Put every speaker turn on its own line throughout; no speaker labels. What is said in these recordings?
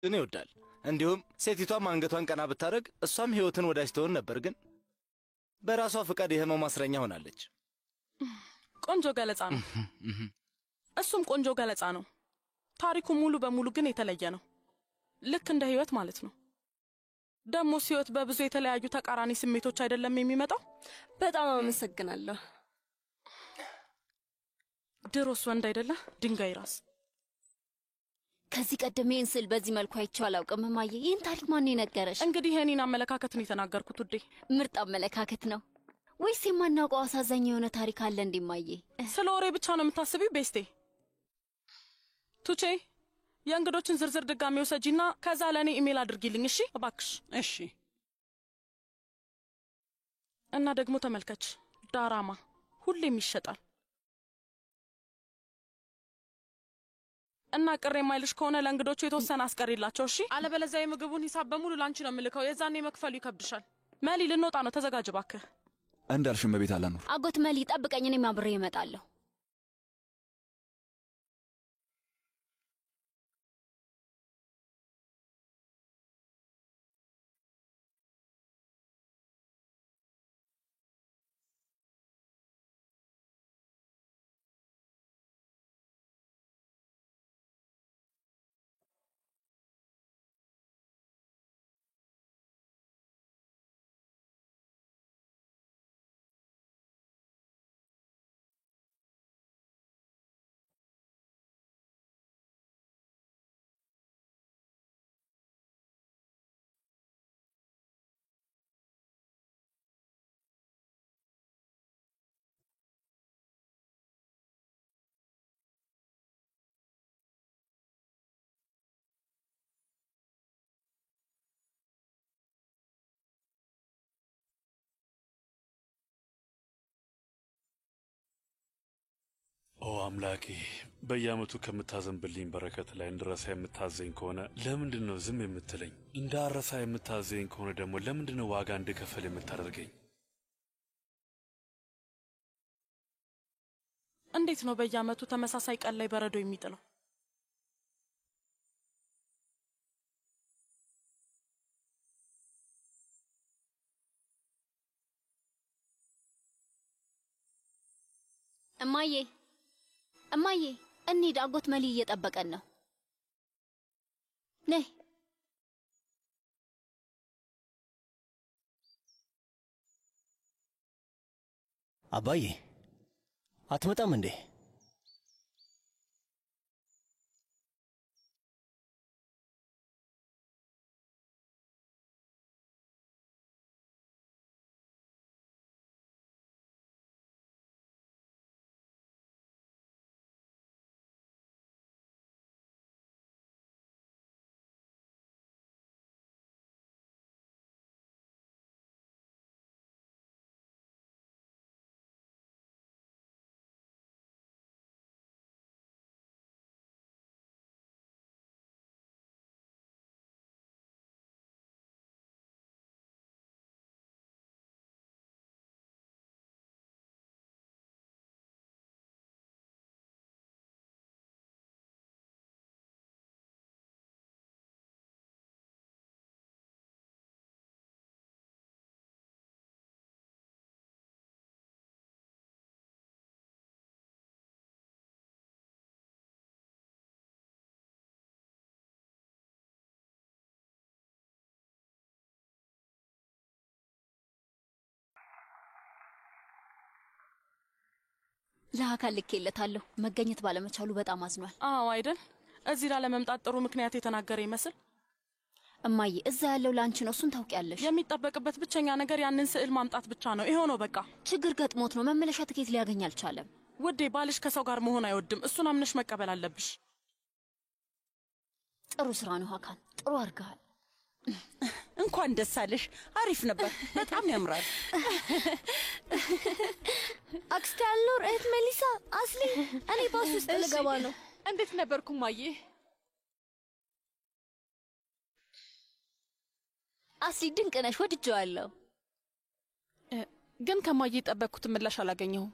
እኔ ይወዳል እንዲሁም ሴቲቷም አንገቷን ቀና ብታረግ እሷም ህይወትን ወዳጅ ትሆን ነበር ግን በራሷ ፍቃድ የህመም ማስረኛ ሆናለች
ቆንጆ ገለጻ ነው እሱም ቆንጆ ገለጻ ነው ታሪኩ ሙሉ በሙሉ ግን የተለየ ነው ልክ እንደ ህይወት ማለት ነው ደሞ ህይወት በብዙ የተለያዩ ተቃራኒ ስሜቶች አይደለም የሚመጣው
በጣም አመሰግናለሁ
ድሮስ ወንድ አይደለ ድንጋይ ራስ
ከዚህ ቀደም ይህን ስል በዚህ መልኩ አይቼው አላውቅም እማዬ ይህን ታሪክ ማን ነገረሽ
እንግዲህ የኔን አመለካከት ነው የተናገርኩት ውዴ
ምርጥ አመለካከት ነው ወይስ የማናውቀው አሳዛኝ የሆነ ታሪክ አለ እንዴ እማዬ
ስለ ወሬ ብቻ ነው የምታስቢው ቤስቴ ቱቼ የእንግዶችን ዝርዝር ድጋሚ ወሰጂና ከዛ ለኔ ኢሜል አድርጊልኝ እሺ እባክሽ
እሺ
እና ደግሞ ተመልከች ዳራማ ሁሌም ይሸጣል እና ቅሬ ማይልሽ ከሆነ ለእንግዶቹ የተወሰነ አስቀሪላቸው እሺ አለበለዚያ የምግቡን ሂሳብ በሙሉ ላንቺ ነው የምልከው የዛኔ መክፈሉ ይከብድሻል መሊ ልንወጣ ነው ተዘጋጅ ባክህ
እንዳልሽም በቤት አላኑር
አጎት መሊ ጠብቀኝ እኔም አብሬ እመጣለሁ
ኦ አምላኬ በየአመቱ ከምታዘንብልኝ በረከት ላይ እንድረሳ የምታዘኝ ከሆነ ለምንድነው ዝም የምትለኝ እንዳረሳ የምታዘኝ ከሆነ ደግሞ ለምንድነው ዋጋ እንድከፈል የምታደርገኝ
እንዴት ነው በየአመቱ ተመሳሳይ ቀን ላይ በረዶ የሚጥለው እማዬ እንሂድ አጎት መሊ እየጠበቀን ነው ነይ
አባዬ አትመጣም እንዴ
ለአካል ልኬለታለሁ መገኘት ባለመቻሉ በጣም አዝኗል
አዎ አይደል እዚህ ላለመምጣት ጥሩ ምክንያት የተናገረ ይመስል
እማዬ እዛ ያለው ላንቺ ነው እሱን ታውቂያለሽ
የሚጠበቅበት ብቸኛ ነገር ያንን ስዕል ማምጣት ብቻ ነው ይሄው ነው በቃ
ችግር ገጥሞት ነው መመለሻ ትኬት ሊያገኝ አልቻለም
ውዴ ባልሽ ከሰው ጋር መሆን አይወድም እሱን አምነሽ መቀበል አለብሽ
ጥሩ ስራ ነው አካን ጥሩ አርጋል
እንኳን ደስ አለሽ አሪፍ ነበር በጣም ያምራል
አክስቴ አልኖር እህት መሊሳ አስሊ እኔ ባስ ውስጥ ልገባ ነው
እንዴት ነበርኩ ማዬ
አስሊ ድንቅ ነሽ ወድጄዋለሁ
ግን ከማዬ ጠበቅኩት ምላሽ አላገኘሁም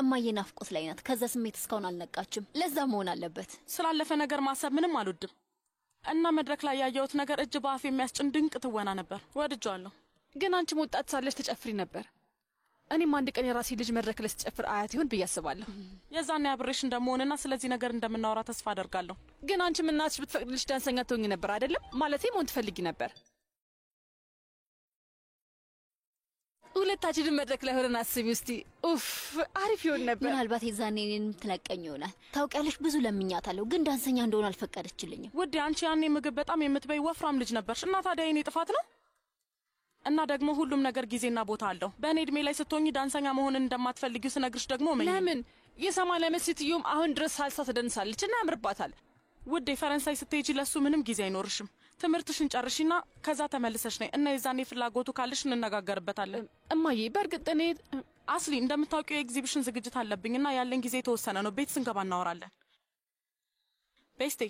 እማዬ ናፍቆት ላይ ናት ከዛ ስሜት እስካሁን አልነቃችም ለዛ መሆን አለበት
ስላለፈ ነገር ማሰብ ምንም አልወድም እና መድረክ ላይ ያየሁት ነገር እጅ በአፍ የሚያስጭን ድንቅ ትወና ነበር። ወድጄዋለሁ።
ግን አንቺ ወጣት ሳለሽ ተጨፍሪ ነበር። እኔም አንድ ቀን የራሴ ልጅ መድረክ ላይ ስትጨፍር አያት ይሆን ብዬ አስባለሁ።
የዛኔ አብሬሽ እንደምሆንና ስለዚህ ነገር እንደምናወራ ተስፋ አደርጋለሁ።
ግን አንቺ እናትሽ ብትፈቅድልሽ ዳንሰኛ ትሆኚ ነበር አይደለም? ማለቴ መሆን ትፈልጊ ነበር። ሁለታችንም መድረክ ላይ ሆነን አስቢ እስቲ። ኡፍ አሪፍ ይሆን ነበር።
ምናልባት የዛኔ እኔንም ትለቀኝ ይሆናል። ታውቂያለሽ ብዙ ለምኛታለሁ፣ ግን ዳንሰኛ እንደሆነ አልፈቀደችልኝም።
ውዴ አንቺ ያኔ ምግብ በጣም የምትበይ ወፍራም ልጅ ነበርሽ እና ታዲያ የኔ ጥፋት ነው? እና ደግሞ ሁሉም ነገር ጊዜና ቦታ አለው። በእኔ እድሜ ላይ ስትሆኚ ዳንሰኛ መሆንን እንደማትፈልጊው ስነግርሽ ደግሞ
ለምን የ80 ዓመት ሴትዮም አሁን ድረስ ሳልሳ ትደንሳለች እና ያምርባታል።
ውዴ ፈረንሳይ ስትሄጂ ለሱ ምንም ጊዜ አይኖርሽም። ትምህርትሽን ጨርሺና ከዛ ተመልሰሽ ነይ እና የዛኔ ፍላጎቱ ካለሽ እንነጋገርበታለን።
እማዬ በርግጥ እኔ
አስሊ እንደምታውቂው የኤግዚቢሽን ዝግጅት አለብኝና ያለን ጊዜ የተወሰነ ነው። ቤት ስንገባ እናወራለን። ቤስቴ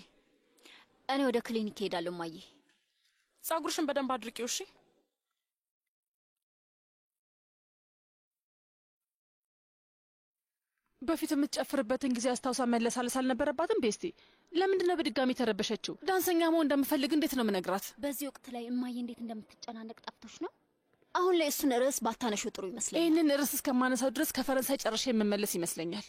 እኔ ወደ ክሊኒክ ሄዳለሁ። እማዬ
ጸጉርሽን በደንብ አድርቂው እሺ?
በፊት የምትጨፍርበትን ጊዜ አስታውሳ መለሳለስ አልነበረባትም? ቤስቲ ለምንድን ነው በድጋሚ ተረበሸችው? ዳንሰኛ መሆን እንደምፈልግ እንዴት ነው ምነግራት?
በዚህ ወቅት ላይ እማዬ እንዴት እንደምትጨናነቅ ጠፍቶሽ ነው? አሁን ላይ እሱን ርዕስ ባታነሹ ጥሩ ይመስለኛል።
ይህንን ርዕስ እስከማነሳው ድረስ ከፈረንሳይ ጨርሼ የምመለስ ይመስለኛል።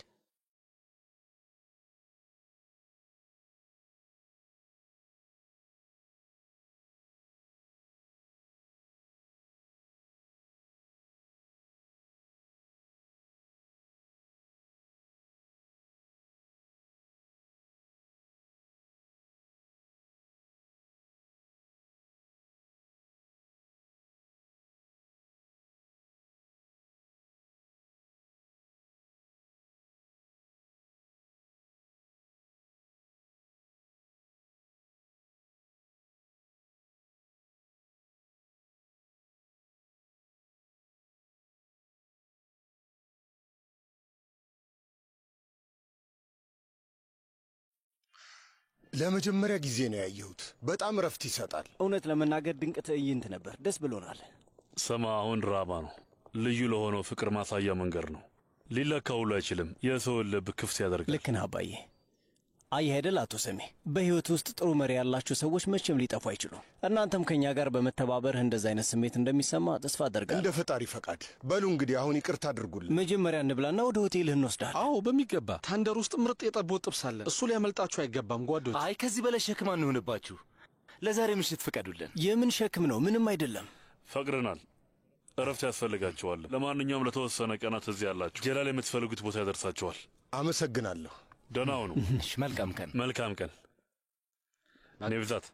ለመጀመሪያ ጊዜ ነው ያየሁት። በጣም ረፍት ይሰጣል።
እውነት ለመናገር ድንቅ ትዕይንት ነበር። ደስ ብሎናል።
ሰማ አሁን ድራማ ነው። ልዩ ለሆነው ፍቅር ማሳያ መንገድ ነው። ሊለካ ሁሉ አይችልም። የሰውን ልብ ክፍት ያደርጋል።
ልክ ነህ አባዬ። አየህ አይደል አቶ ሰሜ፣ በህይወት ውስጥ ጥሩ መሪ ያላቸው ሰዎች መቼም ሊጠፉ አይችሉም። እናንተም ከኛ ጋር በመተባበር እንደዛ አይነት ስሜት እንደሚሰማ ተስፋ አደርጋለሁ።
እንደ ፈጣሪ ፈቃድ። በሉ እንግዲህ አሁን ይቅርታ አድርጉልን።
መጀመሪያ እንብላና ወደ ሆቴልህ እንወስዳለን።
አዎ በሚገባ። ታንደር ውስጥ ምርጥ የጠቦት ጥብስ አለ። እሱ ሊያመልጣችሁ አይገባም ጓዶች።
አይ ከዚህ በላይ ሸክም አንሆንባችሁ። ለዛሬ ምሽት ፍቀዱልን።
የምን ሸክም ነው? ምንም አይደለም።
ፈቅደናል። እረፍት ያስፈልጋቸዋል። ለማንኛውም ለተወሰነ ቀናት እዚህ ያላችሁ ጀላል የምትፈልጉት ቦታ ያደርሳቸዋል።
አመሰግናለሁ።
ደህና ሁኑ።
መልካም ቀን።
መልካም ቀን። ኔብዛት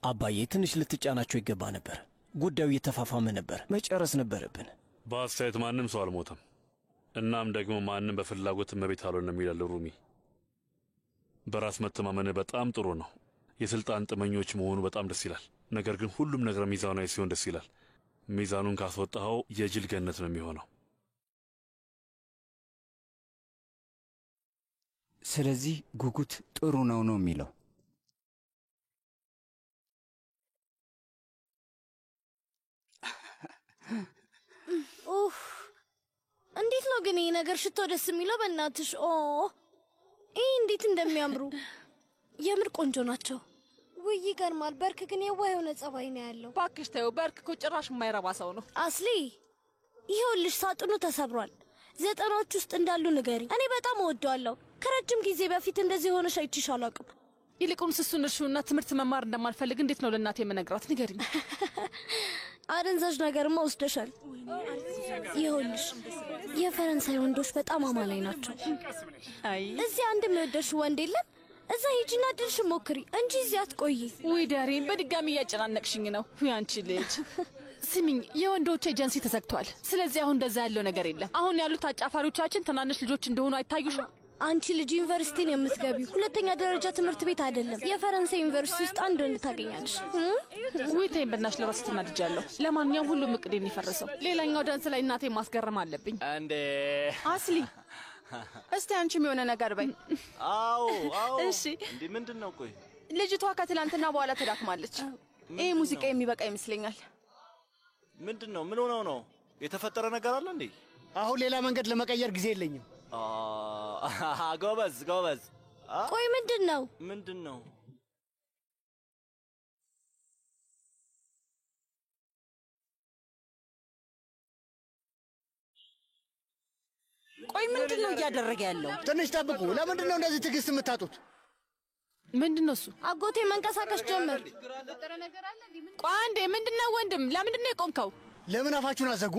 አባዬ ትንሽ ልትጫናቸው ይገባ ነበር። ጉዳዩ እየተፋፋመ ነበር። መጨረስ ነበረብን።
በአስተያየት ማንም ሰው አልሞተም። እናም ደግሞ ማንም በፍላጎት እመቤት አልሆነም ይላል ሩሚ። በራስ መተማመን በጣም ጥሩ ነው። የስልጣን ጥመኞች መሆኑ በጣም ደስ ይላል። ነገር ግን ሁሉም ነገር ሚዛናዊ ሲሆን ደስ ይላል። ሚዛኑን ካስወጣኸው የጅል ገነት ነው የሚሆነው።
ስለዚህ ጉጉት ጥሩ ነው የሚለው።
እንዴት ነው ግን ይሄ ነገር ሽቶ ደስ የሚለው? በእናትሽ ይሄ እንዴት እንደሚያምሩ! የምር ቆንጆ ናቸው። ውይ ይገርማል። በርክ ግን የዋህ የሆነ ጸባይ ነው ያለው።
እባክሽ ተይው። በርክ እኮ ጭራሽ የማይረባ ሰው ነው።
አስሊ ይኸውልሽ ሳጥኑ ተሰብሯል። 90ዎች ውስጥ እንዳሉ ንገሪ። እኔ በጣም እወደዋለሁ። ከረጅም ጊዜ በፊት እንደዚህ ሆነሽ አይቼሽ አላውቅም።
ይልቁንስ እሱን እርሺውና ትምህርት መማር እንደማልፈልግ እንዴት ነው ለእናቴ የምነግራት? ንገሪኝ።
አደንዛዥ ነገርማ ወስደሻል። ይኸውልሽ የፈረንሳይ ወንዶች በጣም አማላይ ናቸው። እዚህ አንድ የሚወደሽ ወንድ የለም። እዛ ሂጂና ድልሽ ሞክሪ እንጂ እዚህ አትቆይ።
ውይ ዳሬን በድጋሚ እያጨናነቅሽኝ ነው። ያንቺ ልጅ ስሚኝ፣ የወንዶች ኤጀንሲ ተዘግቷል። ስለዚህ አሁን እንደዛ ያለው ነገር የለም። አሁን ያሉት አጫፋሪዎቻችን ትናንሽ ልጆች እንደሆኑ አይታዩሽም?
አንቺ ልጅ ዩኒቨርሲቲን የምትገቢው ሁለተኛ ደረጃ ትምህርት ቤት አይደለም። የፈረንሳይ ዩኒቨርሲቲ ውስጥ አንድ ወንድ ታገኛለሽ።
ውይ ተይኝ በእናትሽ፣ ለራስ ትናድጃለሁ። ለማንኛውም ሁሉም እቅዴን ይፈርሰው። ሌላኛው ዳንስ ላይ እናቴ ማስገረም አለብኝ።
እንዴ
አስሊ እስቲ አንቺም የሆነ ነገር በይ።
አዎ
እሺ
እንዴ ምንድነው? ቆይ
ልጅቷ ከትላንትና በኋላ ተዳክማለች። ይሄ ሙዚቃ የሚበቃ ይመስለኛል።
ምንድነው? ምን ሆነው ነው? የተፈጠረ ነገር አለ እንዴ?
አሁን ሌላ መንገድ ለመቀየር ጊዜ የለኝም።
ጎበዝ ጎበዝ።
ቆይ ምንድን ነው?
ምንድን ነው?
ቆይ ምንድን ነው እያደረገ ያለው?
ትንሽ ጠብቁ። ለምንድን ነው እንደዚህ ትዕግስት የምታጡት?
ምንድን ነው እሱ?
አጎቴ መንቀሳቀስ ጀመር።
ቆይ አንዴ፣ ምንድን ነው ወንድም? ለምንድን ነው የቆምከው?
ለምን አፋችሁን አዘጉ?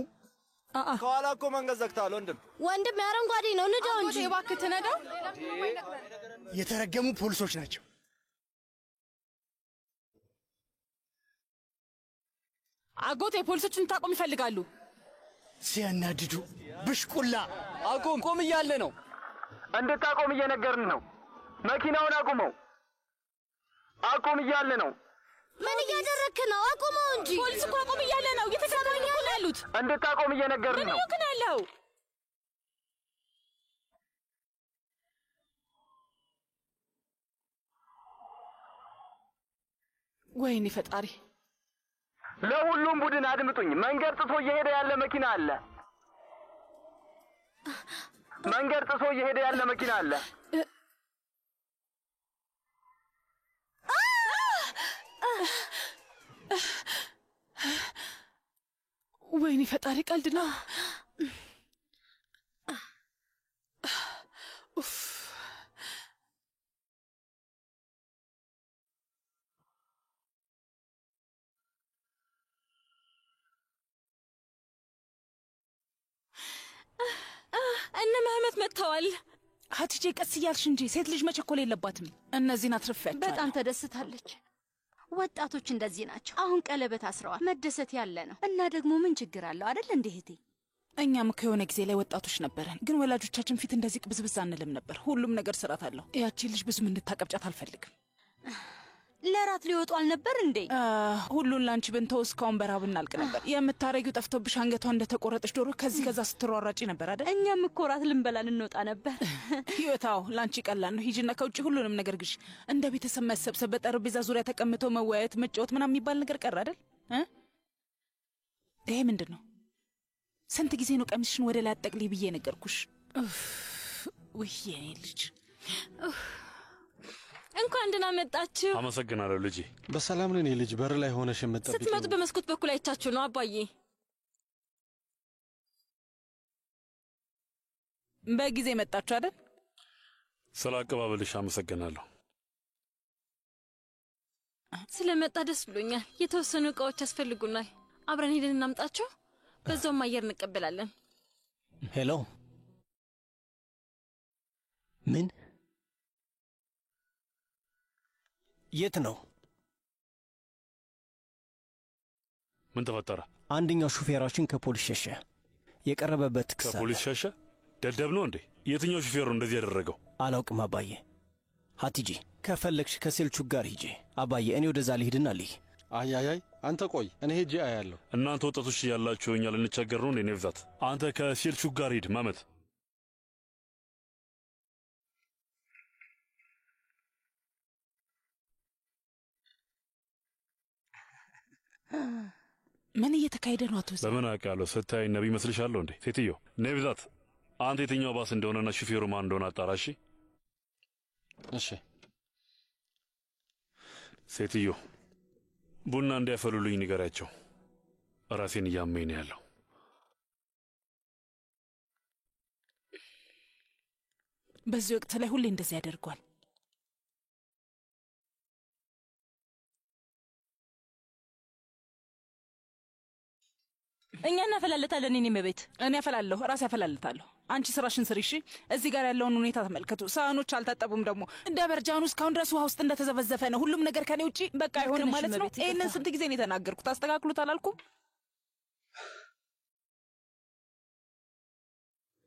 ከኋላ እኮ መንገድ ዘግተዋል ወንድም።
ወንድም የአረንጓዴ ነው፣ ንዳው እንጂ።
አጎቴ እባክህ ትነዳው።
የተረገሙ ፖሊሶች ናቸው።
አጎቴ ፖሊሶቹን ታቆም ይፈልጋሉ።
ሲያናድዱ ብሽቁላ።
አቁም! ቆም እያለ ነው።
እንድታቆም እየነገርን ነው። መኪናውን አቁመው። አቁም እያለ ነው።
ምን እያደረክ ነው? አቁመው እንጂ።
ፖሊስ እኮ አቁም እያለ ነው። እየተከታተሉ ነው ያሉት።
እንድታቆም እየነገርን ነው።
ምን ያለው? ወይኔ ፈጣሪ!
ለሁሉም ቡድን አድምጡኝ። መንገድ ጥሶ እየሄደ ያለ መኪና አለ። መንገድ ጥሶ እየሄደ ያለ መኪና አለ።
ወይኔ ፈጣሪ! ቀልድ ነው።
እነ መህመት መጥተዋል።
ሀቲጄ ቀስ እያልሽ እንጂ ሴት ልጅ መቸኮል የለባትም። እነዚህን አትርፊያቸው።
በጣም ተደስታለች። ወጣቶች እንደዚህ ናቸው። አሁን ቀለበት አስረዋል። መደሰት ያለ ነው። እና ደግሞ ምን ችግር አለው አይደል እንዴ እህቴ?
እኛም እኮ የሆነ ጊዜ ላይ ወጣቶች ነበረን፣ ግን ወላጆቻችን ፊት እንደዚህ ቅብዝብዝ አንልም ነበር። ሁሉም ነገር ስርዓት አለው። ያቺ ልጅ ብዙም እንድታቀብጫት አልፈልግም።
ለራት ሊወጡ አልነበር እንዴ?
ሁሉን ላንቺ ብንተው እስካሁን በራብ እናልቅ ነበር። የምታረጊው ጠፍቶብሽ አንገቷ እንደተቆረጠች ዶሮ ከዚህ ከዛ ስትሯራጪ ነበር አይደል?
እኛም እኮ ራት ልንበላ ልንወጣ ነበር።
ህይወታው ላንቺ ቀላል ነው። ሂጂና ከውጭ ሁሉንም ነገር ግዢ። እንደ ቤተሰብ መሰብሰብ፣ በጠረጴዛ ዙሪያ ተቀምጦ መወያየት፣ መጫወት ምናምን የሚባል ነገር ቀረ አይደል? ይሄ ምንድን ነው? ስንት ጊዜ ነው ቀሚስሽን ወደ ላይ አጠቅልይ ብዬ ነገርኩሽ? ውይ የኔ ልጅ
እንኳን ደህና መጣችሁ።
አመሰግናለሁ ልጄ።
በሰላም ነን ልጅ። በር ላይ ሆነሽ የምትጠብቂኝ?
ስትመጡ በመስኮት በኩል አይቻችሁ ነው አባዬ።
በጊዜ መጣችሁ አይደል?
ስለ አቀባበልሽ አመሰግናለሁ።
ስለመጣ ደስ ብሎኛል። የተወሰኑ እቃዎች ያስፈልጉናል። አብረን ሄደን እናምጣቸው። በዛውም አየር እንቀበላለን።
ሄሎ። ምን? የት ነው?
ምን ተፈጠረ?
አንደኛው ሹፌራችን ከፖሊስ ሸሸ። የቀረበበት ክስ አለ።
ከፖሊስ ሸሸ? ደደብ ነው እንዴ? የትኛው ሹፌር ነው እንደዚህ ያደረገው?
አላውቅም አባዬ። ሀቲጂ ከፈለግሽ ከሴልቹክ ጋር ሂጂ። አባዬ እኔ ወደዛ ልሂድና ልይ።
አያያይ አንተ ቆይ፣ እኔ ሄጄ አያለሁ።
እናንተ ወጣቶች ያላችሁ እኛ ልንቸገር ነው እንዴ? ነብዛት አንተ ከሴልቹክ ጋር ሂድ። ማመት
ምን እየተካሄደ ነው? አቶ
በምን አውቃለሁ? ስታይ ነብይ መስልሻለሁ እንዴ? ሴትዮ ነብዛት፣ አንተ የትኛው ባስ እንደሆነና ሹፌሩ ማን እንደሆነ አጣራሺ።
እሺ
ሴትዮ ቡና እንዲያፈሉልኝ ንገሪያቸው። ራሴን እያመኝ ነው ያለው።
በዚህ ወቅት ላይ ሁሌ እንደዚህ ያደርጓል።
እኛ እናፈላለታለን። እኔ መቤት
እኔ አፈላለሁ፣ ራሴ አፈላለታለሁ። አንቺ ስራሽን ስሪ። እሺ፣ እዚህ ጋር ያለውን ሁኔታ ተመልከቱ። ሳህኖች አልታጠቡም። ደግሞ እንደ በርጃኑ እስካሁን ድረስ ውሃ ውስጥ እንደተዘበዘፈ ነው። ሁሉም ነገር ከኔ ውጪ በቃ አይሆንም ማለት ነው። ይሄንን ስንት ጊዜ ነው የተናገርኩት? አስተካክሉት አላልኩም?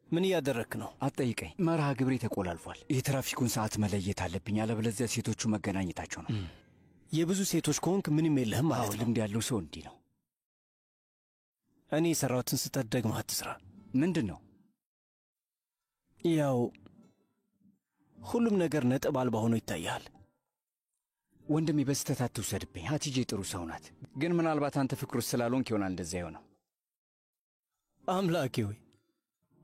ምን እያደረክ ነው? አትጠይቀኝ። መርሃ ግብሬ ተቆላልፏል። የትራፊኩን ሰዓት መለየት አለብኝ፣ አለበለዚያ ሴቶቹ መገናኘታቸው ነው።
የብዙ ሴቶች ከሆንክ ምንም የለህም ማለት ነው።
ልምድ ያለው ሰው እንዲህ ነው።
እኔ የሰራሁትን ስህተት ደግመህ አትስራ።
ምንድን ነው?
ያው ሁሉም ነገር ነጥብ አልባ ሆኖ ይታያል።
ወንድሜ በስህተት አትውሰድብኝ። ሀቲጄ ጥሩ ሰው ናት፣ ግን ምናልባት አንተ ፍቅር ውስጥ ስላልሆንክ ይሆናል እንደዚያ የሆነው።
አምላኬ ሆይ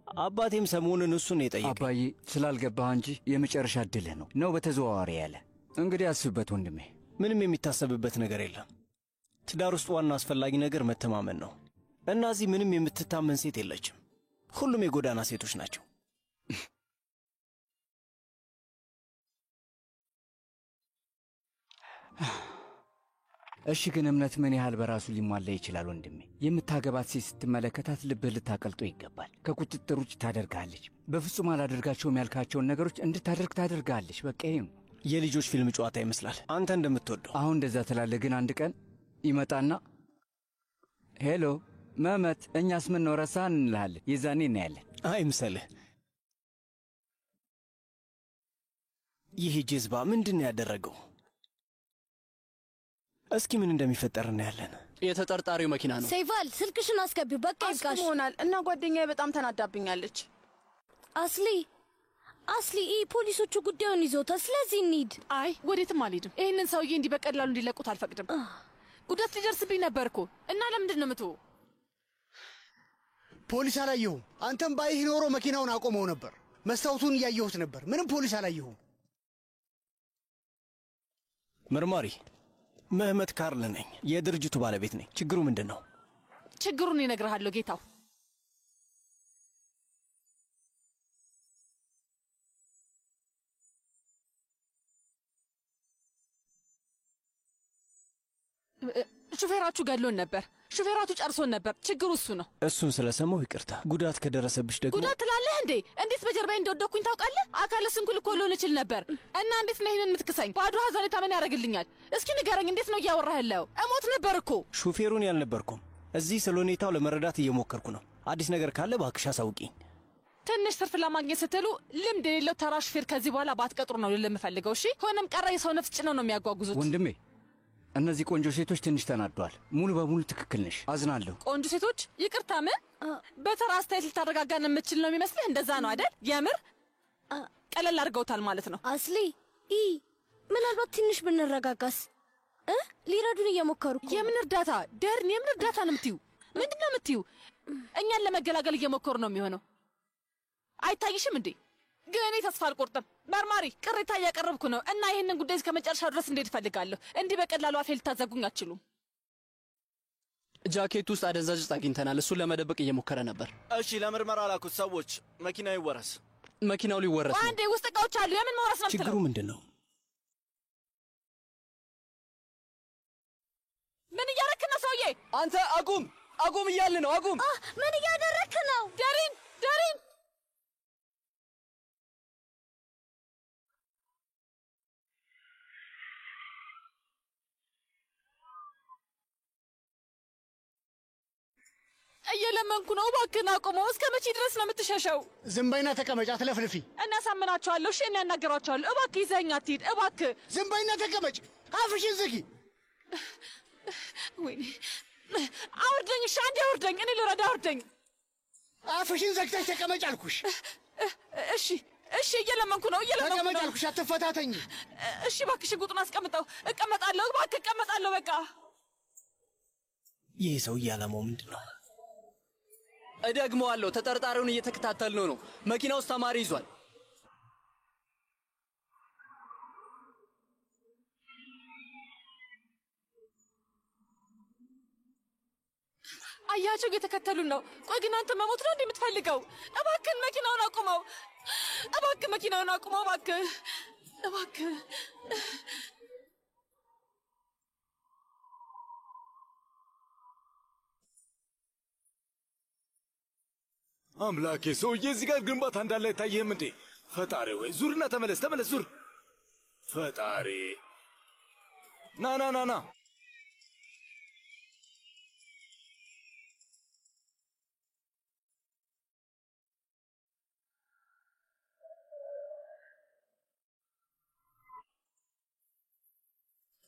አባቴም ሰሞኑን እሱን የጠየቀኝ።
አባዬ ስላልገባህ እንጂ የመጨረሻ እድልህ ነው በተዘዋዋሪ ያለ። እንግዲህ አስብበት ወንድሜ።
ምንም የሚታሰብበት ነገር የለም። ትዳር ውስጥ ዋና አስፈላጊ ነገር መተማመን ነው እና እዚህ ምንም የምትታመን ሴት የለችም። ሁሉም የጎዳና ሴቶች ናቸው።
እሺ ግን እምነት ምን ያህል በራሱ ሊሟላ ይችላል ወንድሜ? የምታገባት ሴት ስትመለከታት ልብህ ልታቀልጦ ይገባል። ከቁጥጥር ውጭ ታደርጋለች። በፍጹም አላደርጋቸውም ያልካቸውን ነገሮች እንድታደርግ ታደርጋለች። በቃ ይሄ ነው።
የልጆች ፊልም ጨዋታ ይመስላል። አንተ እንደምትወደው።
አሁን እንደዛ ትላለህ፣ ግን አንድ ቀን ይመጣና ሄሎ መመት፣ እኛስ ምን ነው ረሳህን እንልሃለን። የዛኔ እናያለን።
አይምሰልህ። ይህ ጀዝባ ምንድን ነው ያደረገው? እስኪ ምን እንደሚፈጠር እናያለን።
የተጠርጣሪው መኪና ነው።
ሴቫል ስልክሽን አስገቢው። በቃ ይብቃሽ።
ሆናል እና ጓደኛዬ በጣም ተናዳብኛለች።
አስሊ ፖሊሶቹ ጉዳዩን ይዞታል። ስለዚህ እንሂድ።
አይ ወዴትም አልሄድም። ይህንን ሰውዬ እንዲህ በቀላሉ እንዲለቁት አልፈቅድም። ጉዳት ሊደርስብኝ ነበር እኮ እና ለምንድን ነው የምትወው?
ፖሊስ አላየሁም። አንተም ባይህ ኖሮ መኪናውን አቆመው ነበር። መስታወቱን እያየሁት ነበር። ምንም ፖሊስ አላየሁም።
መርማሪ መህመት ካርል ነኝ። የድርጅቱ ባለቤት ነኝ። ችግሩ ምንድን ነው?
ችግሩን እነግርሃለሁ ጌታው። ሹፌራችሁ ገድሎን ነበር። ሹፌራቱ ጨርሶን ነበር። ችግሩ እሱ ነው።
እሱን ስለሰማሁ ይቅርታ። ጉዳት ከደረሰብሽ ደግሞ
ጉዳት ትላለህ እንዴ? እንዴት በጀርባዬ እንደወደኩኝ ታውቃለህ? አካለ ስንኩል እኮ ልሆን እችል ነበር። እና እንዴት ነው ይህንን የምትክሰኝ? ባዶ ሀዘኔታ ምን ያደርግልኛል? እስኪ ንገረኝ፣ እንዴት ነው እያወራህ ያለው? እሞት ነበር እኮ።
ሹፌሩን ያልነበርኩም። እዚህ ስለ ሁኔታው ለመረዳት እየሞከርኩ ነው። አዲስ ነገር ካለ እባክሽ አሳውቂኝ።
ትንሽ ትርፍ ለማግኘት ስትሉ ልምድ የሌለው ተራ ሹፌር ከዚህ በኋላ ባትቀጥሩ ነው ልል የምፈልገው። እሺ ሆነም ቀረ የሰው ነፍስ ጭነው ነው የሚያጓጉዙት።
ወንድሜ እነዚህ ቆንጆ ሴቶች ትንሽ ተናደዋል። ሙሉ በሙሉ ትክክል ነሽ። አዝናለሁ።
ቆንጆ ሴቶች? ይቅርታ፣ ምን በተራ አስተያየት ልታረጋጋን የምትችል ነው የሚመስልህ? እንደዛ ነው አይደል? የምር ቀለል አድርገውታል ማለት ነው።
አስሊ ምናልባት ትንሽ ብንረጋጋስ? ሊረዱን እየሞከሩ እኮ።
የምን እርዳታ ደርን? የምን እርዳታ ነው የምትዩ? ምንድን ነው የምትዩ? እኛን ለመገላገል እየሞከሩ ነው የሚሆነው። አይታይሽም እንዴ? ግን እኔ ተስፋ አልቆርጥም። መርማሪ ቅሬታ እያቀረብኩ ነው እና ይህንን ጉዳይ እስከ መጨረሻው ድረስ እንዴት እፈልጋለሁ። እንዲህ በቀላሉ አፌ ልታዘጉኝ አትችሉም።
ጃኬት ውስጥ አደንዛዥ ዕፅ አግኝተናል። እሱን ለመደበቅ እየሞከረ ነበር።
እሺ ለምርመራ ላኩት ሰዎች። መኪናው ይወረስ።
መኪናው ሊወረስ ነው።
አንዴ ውስጥ እቃዎች አሉ። የምን መውረስ ነው?
ችግሩ ምንድን ነው?
ምን እያደረክ ነው ሰውዬ?
አንተ አቁም እያልን ነው። አቁም።
ምን እያደረክ ነው?
ደሪን እየለመንኩ ነው። እባክህን አቁመው። እስከ መቼ ድረስ ነው የምትሸሸው?
ዝም በይና ተቀመጭ፣ አትለፍልፊ።
እናሳምናቸዋለሁ። እሺ እኔ ያናገሯቸዋለሁ። እባክህ ይዘኸኝ አትሂድ እባክህ።
ዝም በይና ተቀመጭ፣ አፍሽን ዝጊ።
ወይኔ አውርደኝ። እሺ አንዴ አውርደኝ። እኔ ልረዳ። አውርደኝ።
አፍሽን ዘግተሽ ተቀመጭ አልኩሽ።
እሺ እየለመንኩ ነው።
ተቀመጭ አልኩሽ፣ አትፈታተኝ።
እሺ እባክህ ሽጉጡን አስቀምጠው። እቀመጣለሁ። እባክህ እቀመጣለሁ። በቃ
ይህ ሰውዬ ዓላማው ምንድን ነው?
እደግመዋለሁ። ተጠርጣሪውን እየተከታተልነው ነው። መኪና ውስጥ ተማሪ ይዟል።
አያቸው እየተከተሉን ነው። ቆይ ግን አንተ መሞት ነው እንዴ የምትፈልገው? እባክህን መኪናውን አቁመው። እባክህ መኪናውን አቁመው። እባክህ
አምላኬ፣ ሰውዬ እዚህ ጋር ግንባታ እንዳለ አይታየህም እንዴ? ፈጣሪ ወይ ዙርና ተመለስ፣ ዙር። ፈጣሪ ና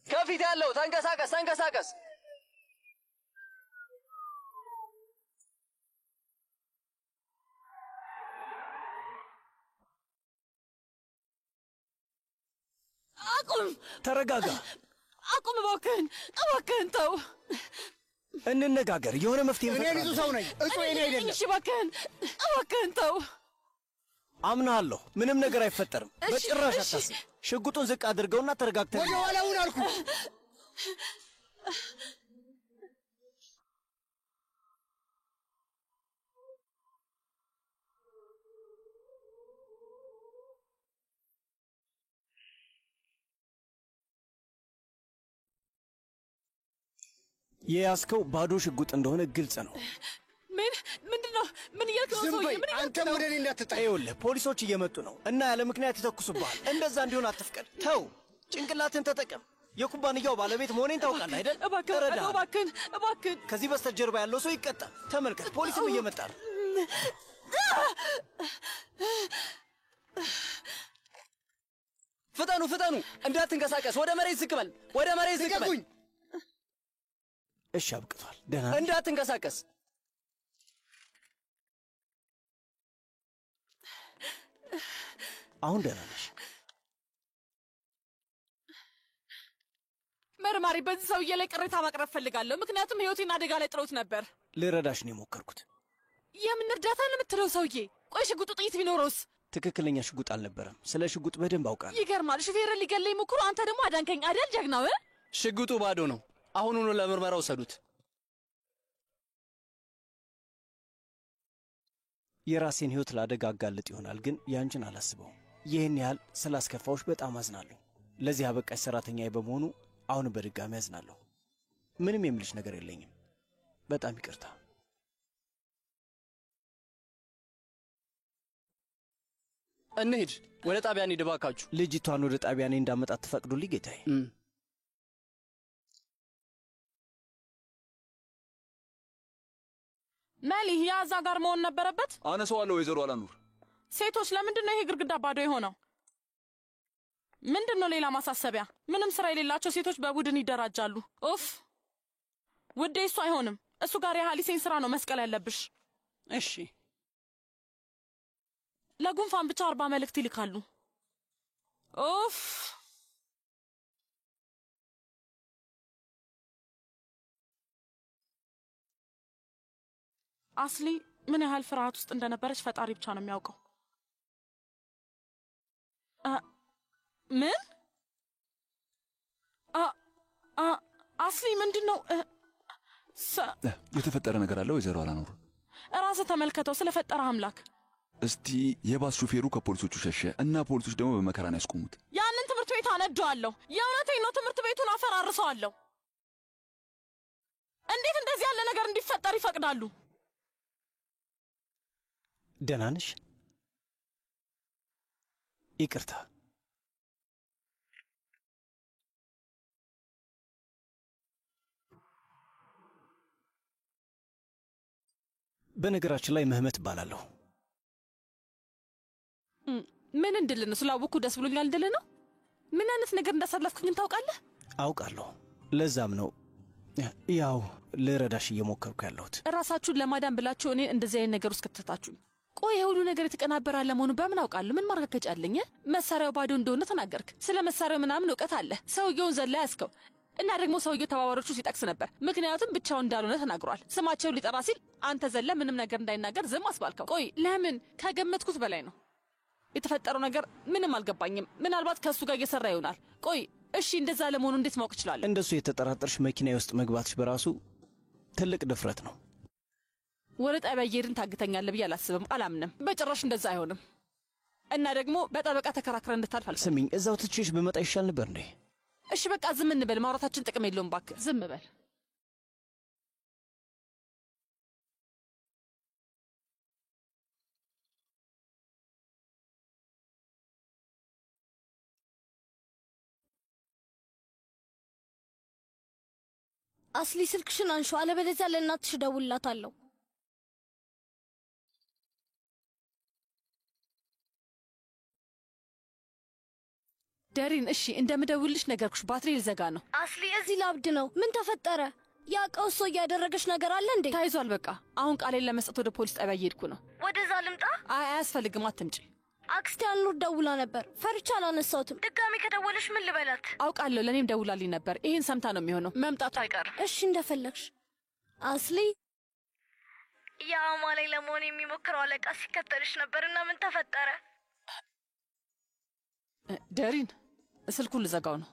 ከፊት ያለው ተንቀሳቀስ።
አቁም።
ተረጋጋ።
አቁም እባክህን ተው።
እንነጋገር። የሆነ መፍትሄ
እኔ ንጹህ ሰው ነኝ። እጹ እኔ አይደለም።
እሺ እባክህን ተው።
አምናለሁ። ምንም ነገር አይፈጠርም። በጭራሽ አታስብ። ሽጉጡን ዝቅ አድርገውና ተረጋግተን
ወደ ኋላውን አልኩ።
የያዝከው ባዶ ሽጉጥ እንደሆነ ግልጽ ነው።
ምንድነው? ምን እያልክ ነው ሰውዬ? ምን
አንተም ወደ እኔ እንዳትጣይ።
ይኸውልህ ፖሊሶች እየመጡ ነው እና ያለ ምክንያት ይተኩሱብሃል። እንደዛ እንዲሆን አትፍቀድ። ተው፣ ጭንቅላትን ተጠቀም። የኩባንያው ባለቤት መሆኔን ታውቃለህ አይደል?
እባክህን።
ከዚህ በስተጀርባ ያለው ሰው ይቀጣል። ተመልከት፣ ፖሊስም እየመጣ ነው።
ፍጠኑ! እንዳትንቀሳቀስ። ወደ መሬት ዝቅ በል።
እሺ፣ አብቅቷል። ደህና
እንዳትንቀሳቀስ።
አሁን ደህና ነሽ?
መርማሪ፣ በዚህ ሰውዬ ላይ ቅሬታ ማቅረብ ፈልጋለሁ። ምክንያቱም ህይወቴን አደጋ ላይ ጥሎት ነበር።
ልረዳሽ ነው የሞከርኩት።
የምን እርዳታ ነው የምትለው ሰውዬ? ቆይ ሽጉጡ ጥይት ቢኖረውስ?
ትክክለኛ ሽጉጥ አልነበረም። ስለ ሽጉጥ በደንብ አውቃለሁ።
ይገርማል። ሹፌርን ሊገለኝ ሞክሮ፣ አንተ ደግሞ አዳንከኝ አይደል? ጀግናው።
ሽጉጡ ባዶ ነው። አሁኑኑ ለምርመራ ወሰዱት።
የራሴን ህይወት ለአደጋ አጋልጥ ይሆናል፣ ግን ያንቺን አላስበውም። ይህን ያህል ስላስከፋዎች በጣም አዝናለሁ። ለዚህ አበቃሽ ሰራተኛዬ በመሆኑ አሁን በድጋሚ አዝናለሁ። ምንም የምልሽ ነገር የለኝም። በጣም ይቅርታ።
እንሂድ፣ ወደ ጣቢያ እንሂድ እባካችሁ።
ልጅቷን ወደ ጣቢያ እኔ እንዳመጣት ትፈቅዱልኝ ጌታዬ?
መሊህ ያዛ ጋር መሆን ነበረበት።
አነሳዋለሁ ወይዘሮ አላኑር።
ሴቶች ለምንድን ነው ይሄ ግድግዳ ባዶ የሆነው? ምንድን ነው ሌላ ማሳሰቢያ? ምንም ስራ የሌላቸው ሴቶች በቡድን ይደራጃሉ። ኡፍ ውዴ፣ እሱ አይሆንም። እሱ ጋር የሃሊሴን ስራ ነው መስቀል ያለብሽ።
እሺ።
ለጉንፋን ብቻ 40 መልእክት ይልካሉ። ኡፍ አስሊ ምን ያህል ፍርሃት ውስጥ እንደነበረች ፈጣሪ ብቻ ነው የሚያውቀው። ምን አስሊ ምንድነው?
የተፈጠረ ነገር አለ ወይዘሮ አላኑር?
ራስህ ተመልከተው ስለፈጠረ አምላክ።
እስቲ የባስ ሹፌሩ ከፖሊሶቹ ሸሸ እና ፖሊሶች ደግሞ በመከራ ነው ያስቆሙት።
ያንን ትምህርት ቤት አነደዋለሁ። የእውነቴን ነው። ትምህርት ቤቱን አፈራርሰዋለሁ። እንዴት እንደዚህ ያለ ነገር እንዲፈጠር ይፈቅዳሉ?
ደህና ነሽ? ይቅርታ። በነገራችን ላይ ምህመት እባላለሁ።
ምን እንድል ነው? ስላወኩ ደስ ብሎኛል እንድል ነው? ምን አይነት ነገር እንዳሳለፍኩኝ ታውቃለህ?
አውቃለሁ። ለዛም ነው ያው ልረዳሽ እየሞከርኩ ያለሁት።
ራሳችሁን ለማዳን ብላችሁ እኔ እንደዚህ አይነት ነገር ውስጥ ከተታችሁኝ። ቆይ የሁሉ ነገር የተቀናበረ አለመሆኑ በምን አውቃለሁ? ምን ማረጋገጫ አለኝ? መሳሪያው ባዶ እንደሆነ ተናገርክ። ስለ መሳሪያው ምናምን እውቀት አለ። ሰውየውን ዘላ ያስከው እና ደግሞ ሰውየው ተባባሪዎቹ ሲጠቅስ ነበር። ምክንያቱም ብቻውን እንዳልሆነ ተናግሯል። ስማቸውን ሊጠራ ሲል አንተ ዘለ ምንም ነገር እንዳይናገር ዝም አስባልከው። ቆይ ለምን? ከገመትኩት በላይ ነው የተፈጠረው ነገር። ምንም አልገባኝም። ምናልባት ከእሱ ጋር እየሰራ ይሆናል። ቆይ እሺ፣ እንደዛ ለመሆኑ እንዴት ማወቅ እችላለሁ?
እንደሱ የተጠራጠርሽ መኪና ውስጥ መግባትሽ በራሱ ትልቅ ድፍረት ነው።
ወደ ጣቢያ እየሄድን ታግተኛለህ ብዬ አላስብም። አላምንም። በጭራሽ እንደዛ አይሆንም። እና ደግሞ በጠበቃ ተከራክረን እንድታልፍ አልፈልግም።
ስሚኝ፣ እዛው ትቼሽ ብመጣ ይሻል ነበር እንዴ?
እሺ በቃ ዝም እንበል። ማውራታችን ጥቅም የለውም። እባክህ ዝም በል።
አስሊ ስልክሽን አንሺ፣ አለበለዚያ ለእናትሽ እደውልላታለሁ።
ደሪን፣ እሺ እንደምደውልሽ ነገርኩሽ። ባትሪ ልዘጋ ነው።
አስሊ እዚህ ላብድ ነው። ምን ተፈጠረ? ያ ቀውሶ እያደረገች ነገር አለ እንዴ?
ታይዟል። በቃ አሁን ቃሌን ለመስጠት ወደ ፖሊስ ጣቢያ እየሄድኩ ነው።
ወደዛ ልምጣ?
አያስፈልግም፣ አትምጪ።
አክስቴ አልኑር ደውላ ነበር፣ ፈርቻ አላነሳሁትም። ድጋሚ ከደወለሽ ምን ልበላት?
አውቃለሁ፣ ለእኔም ደውላልኝ ነበር። ይህን ሰምታ ነው የሚሆነው። መምጣቱ አይቀርም።
እሺ እንደፈለግሽ። አስሊ የአማላይ ለመሆን የሚሞክረው አለቃ ሲከተልሽ ነበርና ምን ተፈጠረ?
ደሪን ስልኩን ልዘጋው ነው።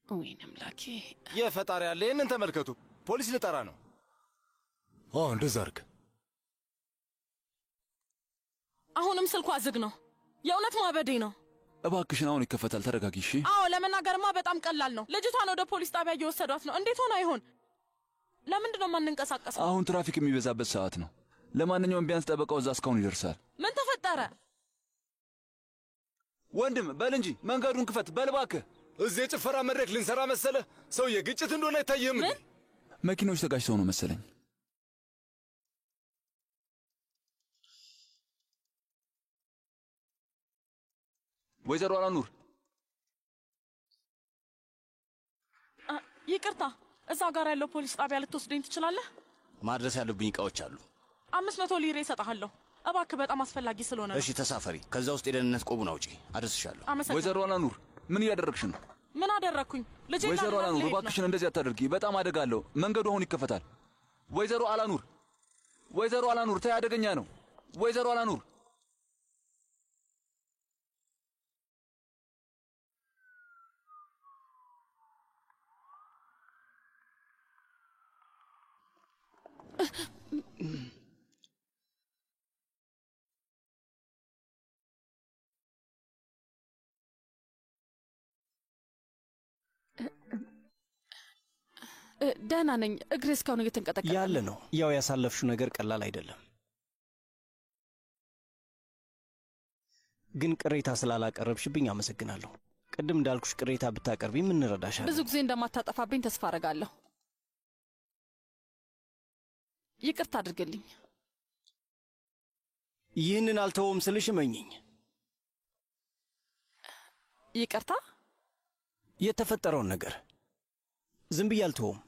ወይኔ አምላኬ!
የፈጣሪ ያለ ይህንን ተመልከቱ። ፖሊስ ልጠራ ነው።
እንደዛ አድርግ።
አሁንም ስልኳ ዝግ ነው። የእውነት ማበዴ ነው።
እባክሽን አሁን ይከፈታል። ተረጋጊ እሺ።
አዎ ለመናገርማ በጣም ቀላል ነው። ልጅቷን ወደ ፖሊስ ጣቢያ እየወሰዷት ነው። እንዴት ሆነ ይሆን? ለምንድን ነው የማንንቀሳቀሰው?
አሁን ትራፊክ የሚበዛበት ሰዓት ነው። ለማንኛውም ቢያንስ ጠበቃው እዛ እስካሁን ይደርሳል።
ምን ተፈጠረ?
ወንድም በል እንጂ መንገዱን ክፈት በል እባክህ።
እዚህ የጭፈራ መድረክ ልንሰራ መሰለ? ሰውዬ ግጭት እንደሆነ አይታየህም?
ምን?
መኪኖች ተጋጭተው ነው መሰለኝ። ወይዘሮ አላኑር
ይቅርታ፣ እዛ ጋር ያለው ፖሊስ ጣቢያ ልትወስደኝ ትችላለህ?
ማድረስ ያለብኝ እቃዎች አሉ።
500 ሊሬ እሰጥሃለሁ። እባክህ በጣም አስፈላጊ ስለሆነ ነው።
እሺ ተሳፈሪ። ከዛ ውስጥ የደህንነት ቆቡን አውጪ፣ አደርስሻለሁ።
ወይዘሮ አላኑር ምን እያደረግሽ ነው?
ምን አደረግኩኝ? ልጄ
ወይዘሮ አላኑር እባክሽን እንደዚህ አታደርጊ። በጣም አደጋ አለው። መንገዱ አሁን ይከፈታል። ወይዘሮ አላኑር፣ ወይዘሮ አላኑር ተይ፣ አደገኛ ነው። ወይዘሮ አላኑር
ደህና ነኝ። እግሬ እስካሁን እየተንቀጠቀጠ
ያለ ነው። ያው ያሳለፍሽው ነገር ቀላል አይደለም። ግን ቅሬታ ስላላቀረብሽብኝ አመሰግናለሁ። ቅድም እንዳልኩሽ ቅሬታ ብታቀርቢ ምን እንረዳሻለን?
ብዙ ጊዜ እንደማታጠፋብኝ ተስፋ አደርጋለሁ። ይቅርታ አድርግልኝ።
ይህንን አልተወውም ስልሽ እመኚኝ።
ይቅርታ?
የተፈጠረውን ነገር ዝም ብዬ አልተወውም።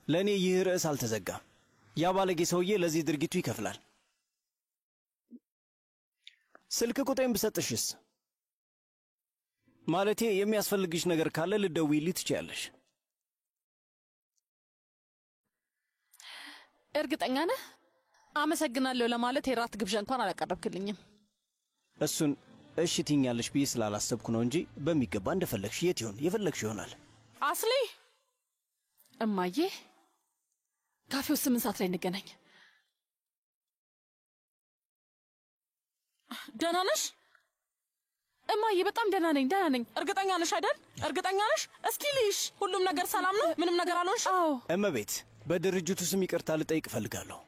ለእኔ ይህ ርዕስ አልተዘጋም። ያ ባለጌ ሰውዬ ለዚህ ድርጊቱ ይከፍላል። ስልክ ቁጥሬን ብሰጥሽስ? ማለቴ የሚያስፈልግሽ ነገር ካለ ልደውይልኝ ትችያለሽ።
እርግጠኛ ነህ? አመሰግናለሁ ለማለት የራት ግብዣ እንኳን አላቀረብክልኝም።
እሱን እሺ ትኛለሽ ብዬ ስላላሰብኩ ነው እንጂ በሚገባ እንደፈለግሽ። የት ይሆን የፈለግሽ ይሆናል።
አስሊ
እማዬ፣ ካፌው 8 ሰዓት ላይ እንገናኝ።
ደህና ነሽ?
እማዬ በጣም ደህና ነኝ፣ ደህና ነኝ።
እርግጠኛ ነሽ አይደል? እርግጠኛ ነሽ? እስኪ ልይሽ። ሁሉም ነገር ሰላም ነው? ምንም ነገር አልሆንሽ?
አዎ።
እመቤት፣ በድርጅቱ ስም ይቅርታ ልጠይቅ እፈልጋለሁ።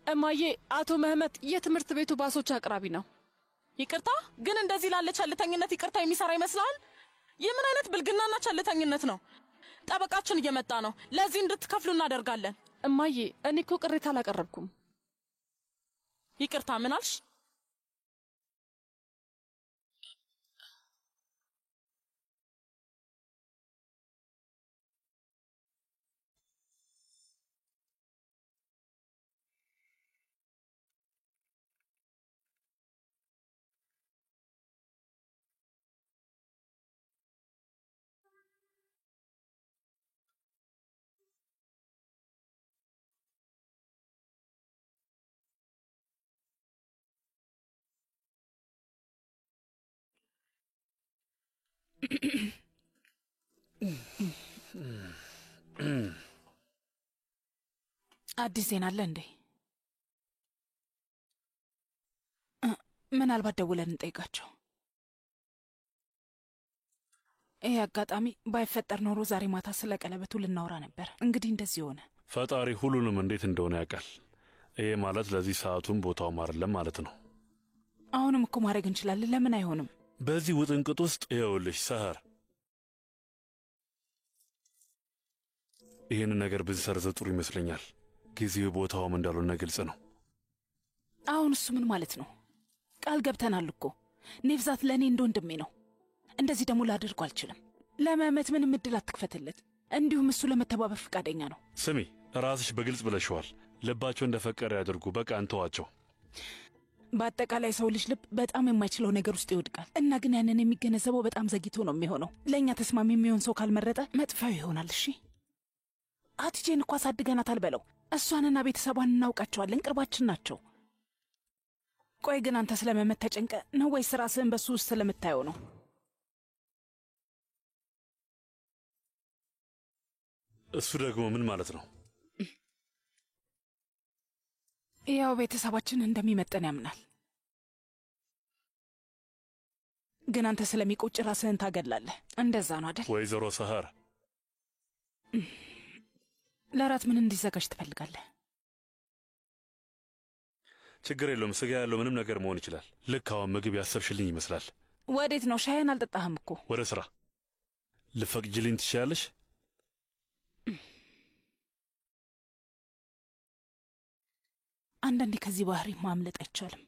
እማዬ፣ አቶ መህመት የትምህርት ቤቱ ባሶች አቅራቢ ነው።
ይቅርታ? ግን እንደዚህ ላለ ቸልተኝነት ይቅርታ የሚሰራ ይመስላል? ይህ ምን አይነት ብልግናና ቸልተኝነት ነው? ጠበቃችን እየመጣ ነው። ለዚህ እንድትከፍሉ እናደርጋለን።
እማዬ፣ እኔ እኮ ቅሬታ አላቀረብኩም።
ይቅርታ ምን አልሽ?
አዲስ ዜና አለ እንዴ? ምናልባት ደውለን እንጠይቃቸው። ይሄ አጋጣሚ ባይፈጠር ኖሮ ዛሬ ማታ ስለ ቀለበቱ ልናወራ ነበር። እንግዲህ እንደዚህ ሆነ።
ፈጣሪ ሁሉንም እንዴት እንደሆነ ያውቃል። ይሄ ማለት ለዚህ ሰዓቱም ቦታውም አይደለም ማለት ነው።
አሁንም እኮ ማድረግ እንችላለን። ለምን አይሆንም?
በዚህ ውጥንቅጥ ውስጥ ይኸውልሽ ሰህር፣ ይህን ነገር ብንሰርዘ ጥሩ ይመስለኛል። ጊዜው ቦታውም እንዳልሆነ ግልጽ ነው።
አሁን እሱ ምን ማለት ነው? ቃል ገብተናል እኮ። ኔብዛት ለእኔ እንደ ወንድሜ ነው። እንደዚህ ደግሞ ላደርጉ አልችልም። ለመመት ምንም እድል አትክፈትለት። እንዲሁም እሱ ለመተባበር ፈቃደኛ ነው።
ስሚ፣ ራስሽ በግልጽ ብለሽዋል። ልባቸው እንደፈቀደ ያድርጉ። በቃ እንተዋቸው።
በአጠቃላይ ሰው ልጅ ልብ በጣም የማይችለው ነገር ውስጥ ይወድቃል እና ግን ያንን የሚገነዘበው በጣም ዘግይቶ ነው የሚሆነው። ለእኛ ተስማሚ የሚሆን ሰው ካልመረጠ መጥፊያው ይሆናል። እሺ አቲጄን እኮ አሳድገናታል በለው። እሷንና ቤተሰቧን እናውቃቸዋለን፣ ቅርባችን ናቸው። ቆይ ግን አንተ ስለመመት ተጨንቀ ነው ወይስ ራስህን በሱ ውስጥ ስለምታየው ነው?
እሱ ደግሞ ምን ማለት ነው?
ያው ቤተሰባችን እንደሚመጠን ያምናል። ግን አንተ ስለሚቆጭ ራስህን ታገላለህ። እንደዛ ነው አይደል?
ወይዘሮ ሰሃር
ለራት ምን እንዲዘጋጅ ትፈልጋለህ?
ችግር የለውም። ስጋ ያለው ምንም ነገር መሆን ይችላል። ልክ አሁን ምግብ ያሰብሽልኝ ይመስላል።
ወዴት ነው? ሻይን አልጠጣህም እኮ።
ወደ ስራ ልፈቅጅልኝ ትችያለሽ?
አንዳንዴ ከዚህ ባህሪ ማምለጥ አይቻልም።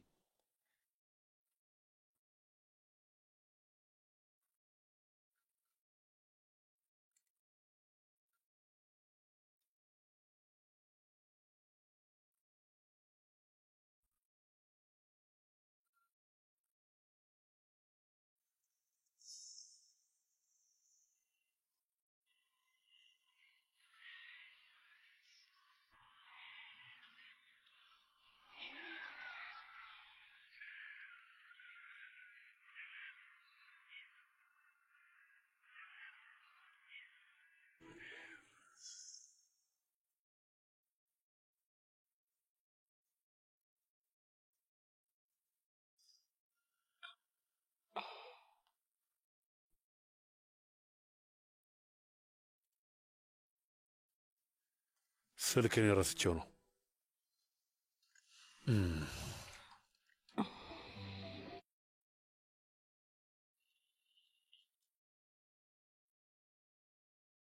ስልክን ረስቼው ነው።